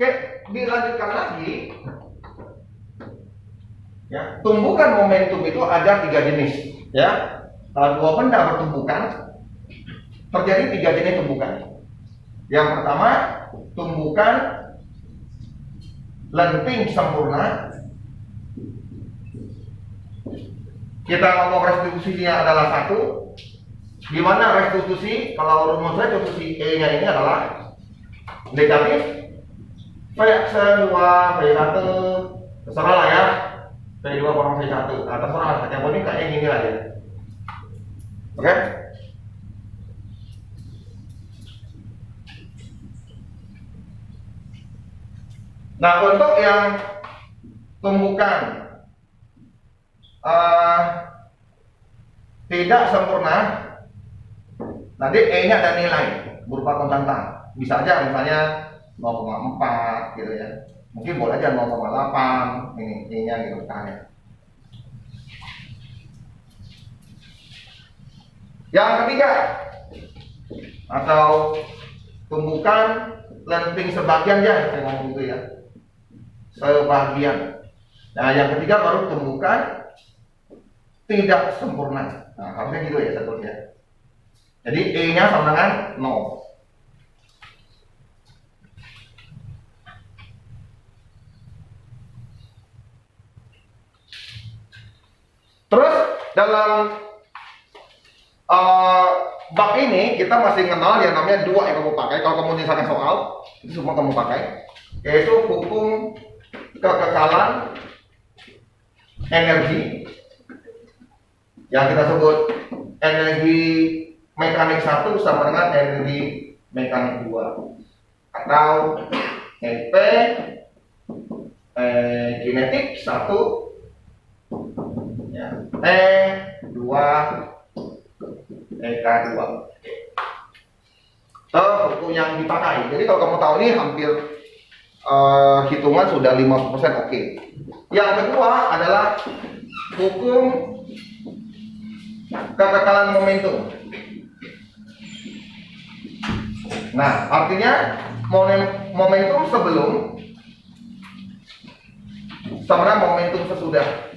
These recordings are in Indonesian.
Oke, dilanjutkan lagi. Ya, tumbukan momentum itu ada 3 jenis. Ya, kalau dua benda bertumbukan, terjadi 3 jenis tumbukan. Yang pertama, tumbukan lenting sempurna. Kita ngomong restitusinya adalah 1. Di mana restitusi, kalau rumus restitusi E-nya ini adalah negatif V-2 V1, terserah lah ya, V2 kurang V1. Nah, terserah, yang penting kayaknya gini aja. Oke? Nah, untuk yang tumbukan tidak sempurna, nanti E-nya ada nilai berupa konstanta. Bisa aja misalnya 0,4 gitu ya. Mungkin boleh aja 0,8 ini E-nya gitu misalnya. Yang ketiga, atau tumbukan lenting sebagian ya, saya ngomong gitu ya. Sebagian. Nah, yang ketiga baru tumbukan tidak sempurna. Nah, harusnya gitu ya sebetulnya. Jadi E-nya sama dengan 0. Terus dalam bab ini kita masih kenal yang namanya 2 yang kamu pakai. Kalau kamu misalkan soal, itu semua kamu pakai, yaitu hukum kekekalan energi yang kita sebut energi mekanik 1 sama dengan energi mekanik 2, atau EP kinetik 1 ya, E2 EK2. Hukum yang dipakai. Jadi kalau kamu tahu ini hampir hitungan sudah 50% oke. Yang kedua adalah hukum kekekalan momentum. Nah, artinya momentum sebelum sama dengan momentum sesudah.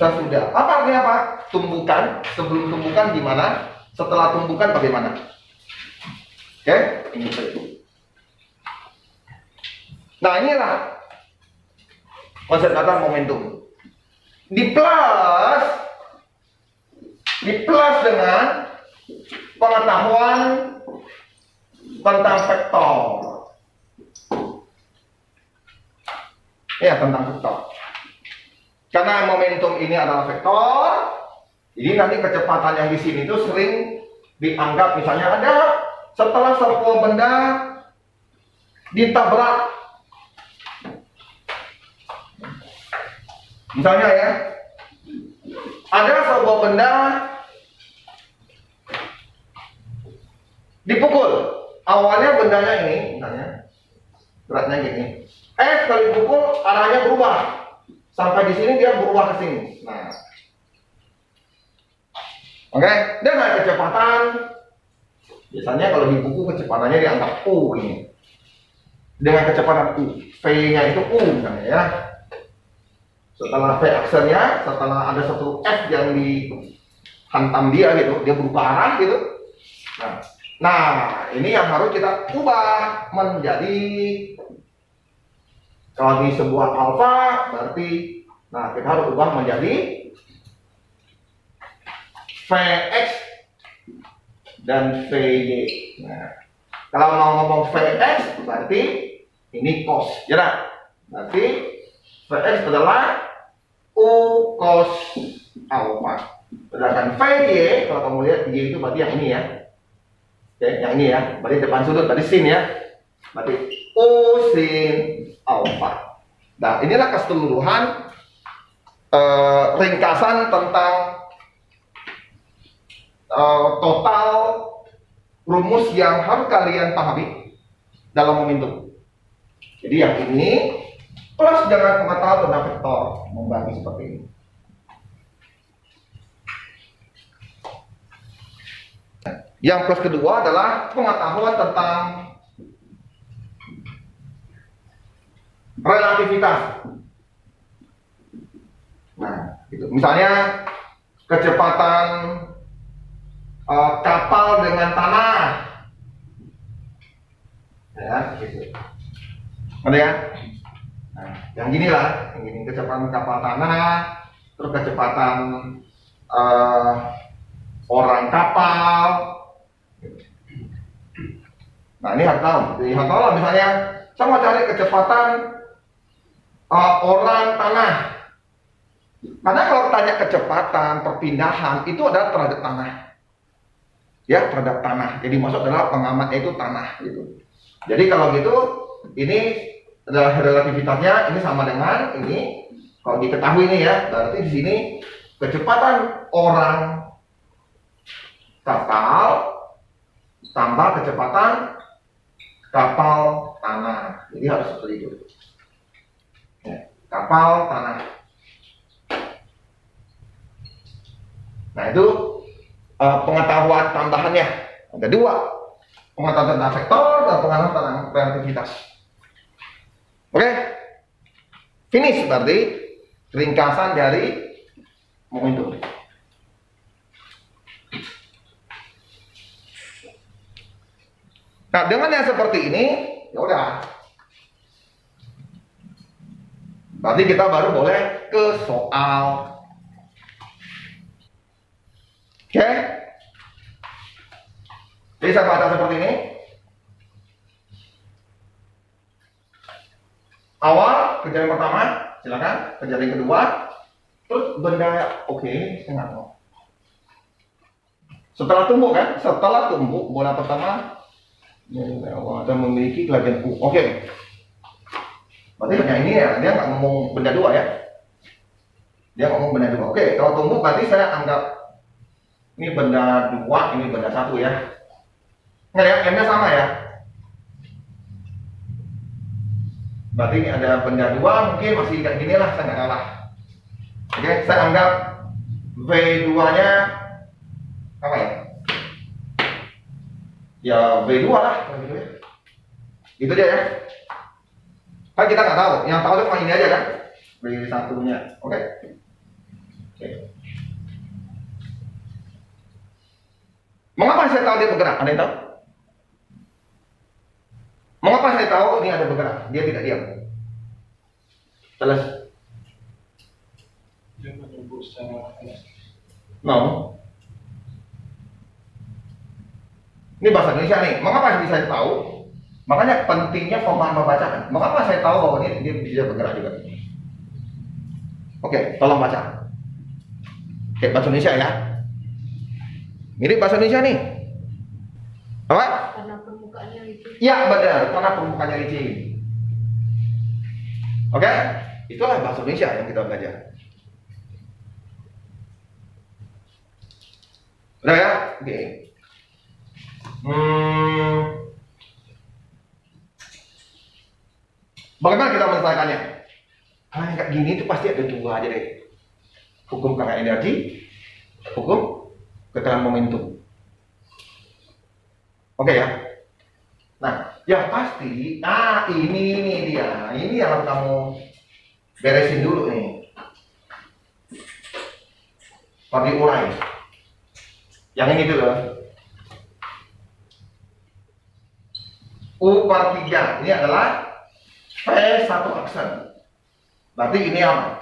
Apa artinya apa? Tumbukan, sebelum tumbukan gimana? Setelah tumbukan bagaimana? Oke? Ini. Nah, inilah konsep kata momentum. Di plus dengan pengetahuan tentang vektor. Ya, tentang vektor. Karena momentum ini adalah vektor, jadi nanti kecepatan yang di sini itu sering dianggap misalnya ada setelah sebuah benda ditabrak, misalnya ya, ada sebuah benda dipukul, awalnya bendanya ini misalnya beratnya gini, sekali pukul arahnya berubah. Sampai di sini dia berubah ke sini. Nah, oke, dengan kecepatan, biasanya kalau di buku kecepatannya dianggap U ini. Dengan kecepatan U, V-nya itu U misalnya ya. Setelah V aksennya, setelah ada satu F yang dihantam dia gitu, dia berubah arah gitu. Nah, ini yang harus kita ubah menjadi, kalau di sebuah alfa berarti, nah kita harus ubah menjadi Vx dan Vy. Nah, kalau mau ngomong Vx berarti ini cos, ya nah? Berarti Vx adalah U cos alfa. Sedangkan Vy, kalau kamu lihat Y itu berarti yang ini ya. Oke, yang ini ya, berarti depan sudut, berarti sin ya. Berarti U sin alfa. Nah, inilah keseluruhan ringkasan tentang total rumus yang harus kalian pahami dalam momentum. Jadi yang ini plus dengan pengetahuan tentang vektor membagi seperti ini. Yang plus kedua adalah pengetahuan tentang relativitas. Nah, gitu. Misalnya kecepatan kapal dengan tanah, ya, gitu. Ada ya? Nah, yang gini lah, yang gini kecepatan kapal tanah, terus kecepatan orang kapal. Nah, ini harus tahu. Jadi harus tahu lah, misalnya saya mau cari kecepatan orang tanah. Karena kalau tanya kecepatan perpindahan itu adalah terhadap tanah, ya, terhadap tanah. Jadi maksud adalah pengamatnya itu tanah, gitu. Jadi kalau gitu, ini adalah relativitasnya, ini sama dengan ini. Kalau diketahui ini ya, berarti di sini kecepatan orang kapal tambah kecepatan kapal tanah. Jadi harus seperti itu. Ya, kapal tanah. Nah, itu pengetahuan tambahannya. Ada dua, pengetahuan tentang vektor dan pengetahuan tentang relativitas. Oke, finish berarti ringkasan dari momentum. Nah, dengan yang seperti ini, ya udah. Berarti kita baru boleh ke soal. Oke? Jadi saya baca seperti ini. Awal, kejadian pertama, silakan. Kejadian kedua, terus benda, oke, saya nggak tahu. Setelah tumbuh kan? Setelah tumbuh, bola pertama akan memiliki kelajuan U. Oke. Berarti hanya ini ya, dia nggak ngomong benda dua ya. Dia ngomong benda dua. Oke, kalau tumbuh berarti saya anggap ini benda dua, ini benda satu ya. Nggak ya, M-nya sama ya. Berarti ini ada benda dua, mungkin masih kayak gini lah, saya nggak kalah. Oke, saya anggap V2-nya apa ya? Ya V2 lah, gitu ya. Itu dia ya. Kan kita nggak tahu, yang tahu itu cuma ini aja kan, V1-nya. Oke. Oke. Mengapa saya tahu dia bergerak? Ada yang tahu? Mengapa saya tahu ini ada bergerak? Dia tidak diam. Jelas? Dia menunggu secara No. Ini bahasa Indonesia nih. Mengapa bisa saya tahu? Makanya pentingnya pemahaman bacaan. Mengapa saya tahu bahwa ini dia bisa bergerak juga? Oke, tolong baca. Oke, bahasa Indonesia ya. Mirip bahasa Indonesia nih. Apa? Karena permukaannya licin. Ya benar, karena permukaannya licin. Oke, itulah bahasa Indonesia yang kita belajar. Udah ya? Oke. Bagaimana kita menyelesaikannya? Kayak gini itu pasti ada dua aja deh. Hukum karena energi, hukum keterangan momentum. Oke ya. Nah, ya pasti. Ini dia. Ini yang harus kamu beresin dulu nih. Harus dimulai. Yang ini dulu. U/3 ini adalah V1 aksen. Berarti ini apa?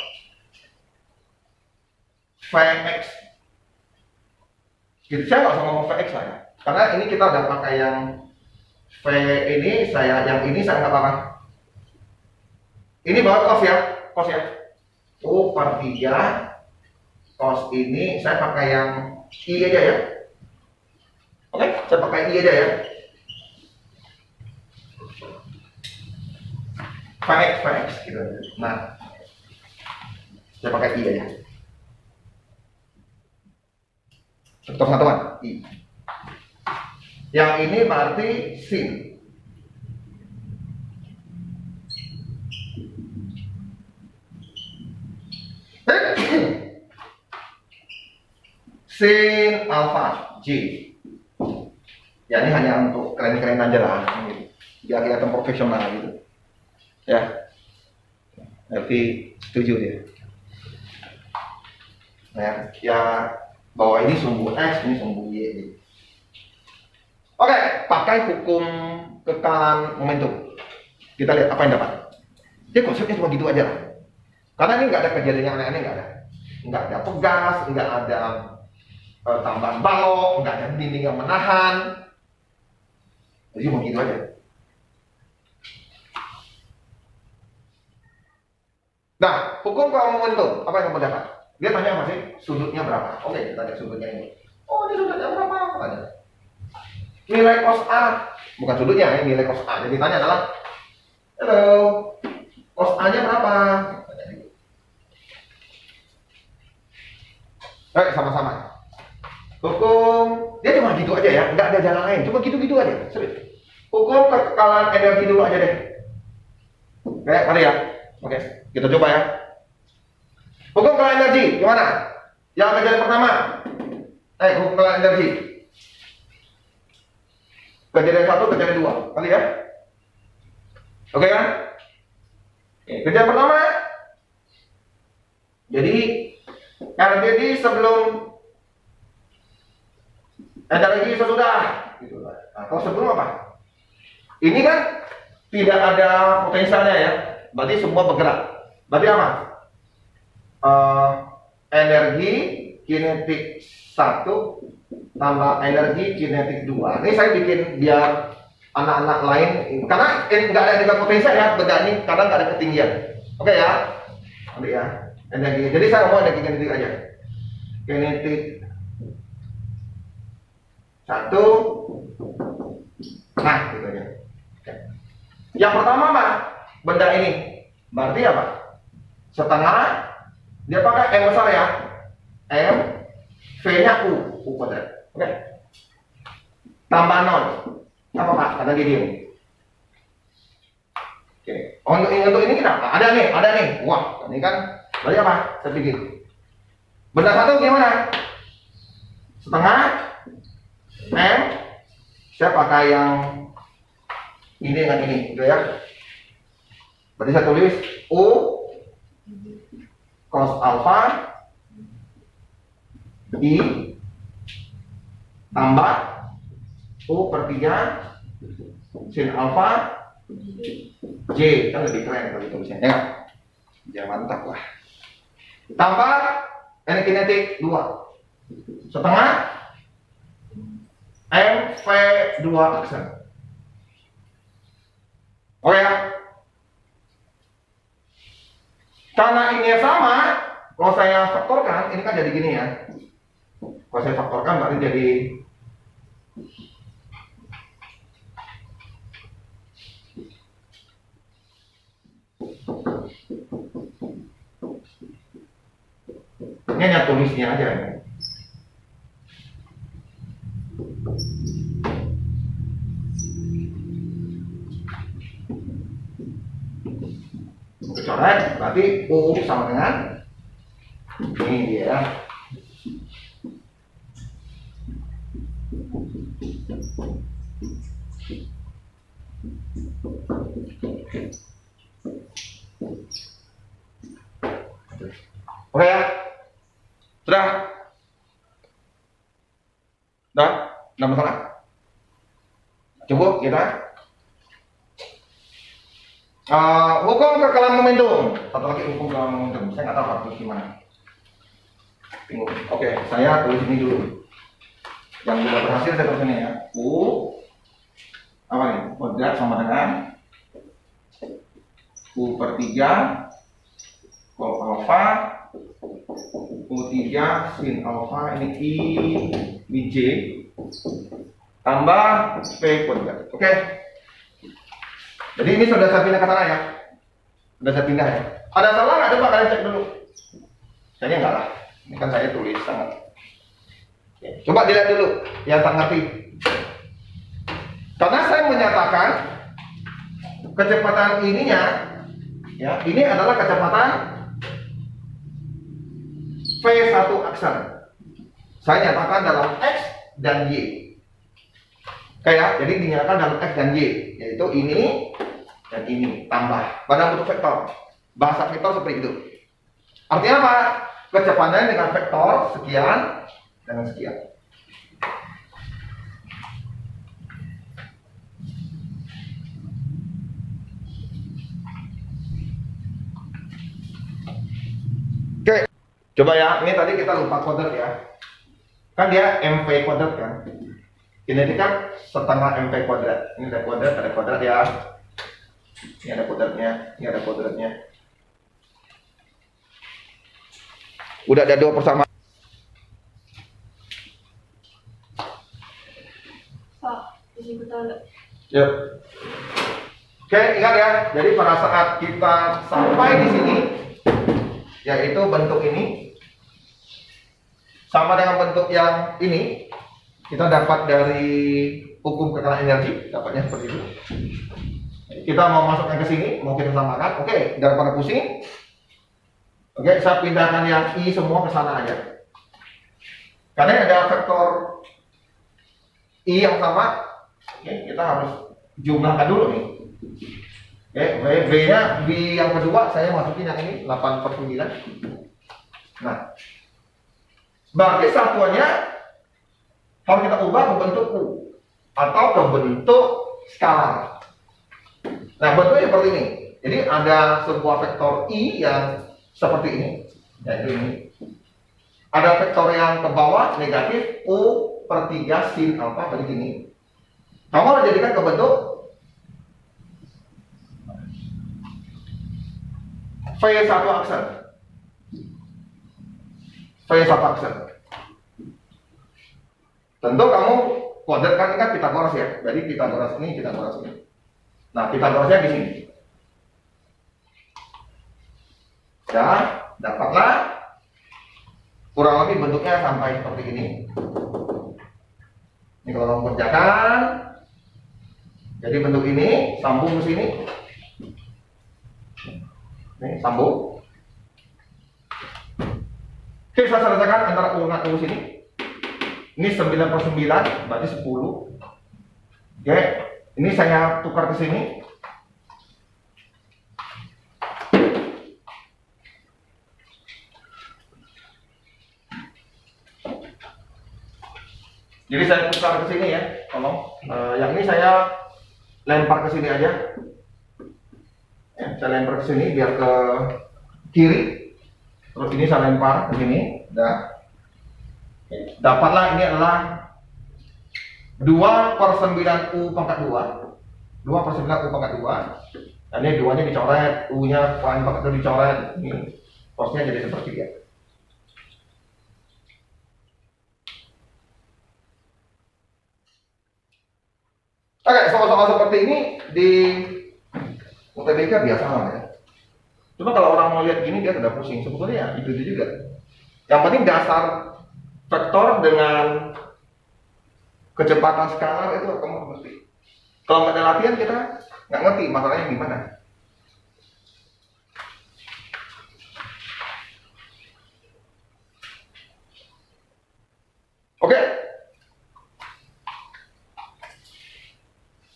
Vx. Gitu, saya nggak usah ngomong Vx lah ya. Karena ini kita udah pakai yang V ini, yang ini saya nggak apa-apa. Ini bawa cos ya, U/3 cos ini saya pakai yang I aja ya. Oke, saya pakai I aja ya. Vx gitu. Nah, saya pakai I aja. Contoh teman-teman, I. Yang ini berarti sin. Sin alpha J. Ya ini hanya untuk keren-keren aja lah, gitu. Biar kelihatan profesional gitu. Ya. Berarti setuju dia. Ya, bahwa ini sumbu X, ini sumbu Y. Oke, pakai hukum kekalan momentum. Kita lihat apa yang dapat. Dia konsepnya cuma gitu aja lah. Karena ini nggak ada kejadian yang aneh-aneh, nggak ada. Nggak ada pegas, nggak ada tambahan balok, nggak ada dinding yang menahan. Jadi cuma gitu aja. Nah, hukum kekalan momentum, apa yang kamu dapat? Dia tanya apa sih? Sudutnya berapa? Oke, kita lihat sudutnya ini. Oh, ini sudutnya berapa? Tanya. Nilai cos A, bukan sudutnya, nilai cos A. Jadi tanya adalah, halo, cos A-nya berapa? Baik, sama-sama. Hukum, dia cuma gitu aja ya, nggak ada jalan lain, cuma gitu-gitu aja. Serius. Hukum kekekalan energi dulu aja deh. Oke, mari ya. Oke, kita coba ya. Hukum kekekalan energi, gimana? Yang kejadian pertama. Hukum kekekalan energi. Kejadian 1, kejadian 2. Kali ya. Oke kan? Kejadian pertama. Jadi RDD sebelum energi sesudah. Gitu. Atau sebelum apa? Ini kan tidak ada potensialnya ya. Berarti semua bergerak. Berarti apa? Energi kinetik 1 tambah energi kinetik 2. Ini saya bikin biar anak-anak lain, karena nggak ada dengan potensial ya, beda ini kadang nggak ada ketinggian. Oke ya, nanti ya energi. Jadi saya mau energi kinetik aja. Kinetik 1, nah gitu aja. Oke. Yang pertama apa? Benda ini, berarti apa? Setengah. Dia pakai M besar ya, M, V-nya U kuadrat. Oke. Tambah 0. Apa Pak? Kata gini. Oke. Untuk ini kita ada nih. Wah, ini kan berarti apa? Saya pikir. Benda satu gimana? Setengah M. Saya pakai yang ini dengan ini, gitu ya. Berarti saya tulis U cos alpha I tambah U per 3 sin alpha J. Kan lebih keren kalau tulisannya ya. Ya mantap lah. Tambah energi kinetik 2 setengah MV 2 aksen. Oke ya. Karena ini sama, kalau saya faktorkan, ini kan jadi gini ya. Kalau saya faktorkan berarti jadi ini hanya tulisnya aja ya. Coret berarti U sama dengan ini dia. Oke ya, sudah, nggak masalah. Cukup kita. Hukum kekekalan momentum. Satu lagi hukum kekekalan momentum. Saya nggak tahu harus gimana. Bingung. Oke, saya tulis ini dulu. Yang sudah berhasil saya tulis ini ya. U apa nih? Kuadrat sama dengan U per 3 cos alpha U 3 sin alpha ini I J tambah V kuadrat. Oke. Jadi ini sudah saya pindah ke sana ya. Sudah saya pindah ya. Ada salah nggak? Coba kalian cek dulu. Kayaknya enggak lah. Ini kan saya tulis sangat. Coba dilihat dulu yang tak ngerti. Karena saya menyatakan kecepatan ininya, ya, ini adalah kecepatan V1 aksen. Saya nyatakan dalam X dan Y. Kayak, jadi dinyatakan dalam X dan Y, yaitu ini dan ini tambah pada bentuk vektor. Bahasa vektor seperti itu. Artinya apa? Kecepatannya dengan vektor sekian dengan sekian. Oke, coba ya. Ini tadi kita lupa kuadrat ya. Kan dia mv kuadrat kan. Ini kan setengah mv kuadrat. Ini ada kuadrat ya. Ini ada kuadratnya, ini ada kuadratnya. Udah ada dua persamaan. Pak, ini betul. Yuk. Oke, ingat ya. Jadi pada saat kita sampai di sini, yaitu bentuk ini sama dengan bentuk yang ini, kita dapat dari hukum kekalan energi, dapatnya seperti itu. Kita mau masukkan ke sini, mau kita samakan. Oke, daripada pusing. Oke, saya pindahkan yang I semua ke sana aja. Karena ada vektor I yang sama. Oke, kita harus jumlahkan dulu nih. Oke, V-nya V yang kedua saya masukin yang ini 8/9. Nah, berarti satuannya harus kita ubah ke bentuk U atau ke bentuk skalar. Nah, bentuknya seperti ini. Jadi ada sebuah vektor I yang seperti ini, yaitu ini. Ada vektor yang ke bawah negatif U/3 sin alfa berarti ini. Kamu harus jadikan ke bentuk V1 aksen. V1 aksen. Tentu kamu kuadratkan ini kan Pitagoras ya. Jadi Pitagoras ini. Nah, Pitagorasnya di sini. Ya, dapatlah kurang lebih bentuknya sampai seperti ini. Ini kalau kamu kerjakan, jadi bentuk ini sambung ke sini. Ini sambung. Oke, saya selesaikan antara U dengan U sini. Ini 9/9 berarti 10. Oke, ini saya tukar ke sini. Jadi saya tukar ke sini ya, tolong. Yang ini saya lempar ke sini aja. Ya, saya lempar ke sini biar ke kiri. Terus ini saya lempar ke sini. Udah. Dapatlah ini adalah 2/9 U pangkat 2. 2/9 U pangkat 2. Dan ini 2-nya dicoret, U-nya pangkat 2 dicoret. Ini posnya jadi seperti ya. Oke, soal-soal seperti ini di UTBK biasa lah ya. Cuma kalau orang mau lihat gini dia sudah pusing. Sebetulnya ya itu juga. Yang penting dasar vektor dengan kecepatan skalar itu kamu ngerti. Kalau nggak ada latihan kita nggak ngerti masalahnya gimana. Oke.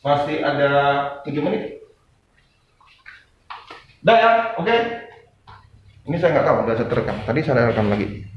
Masih ada 7 menit. Udah ya, oke. Ini saya nggak tahu, udah saya terekam. Tadi saya rekam lagi.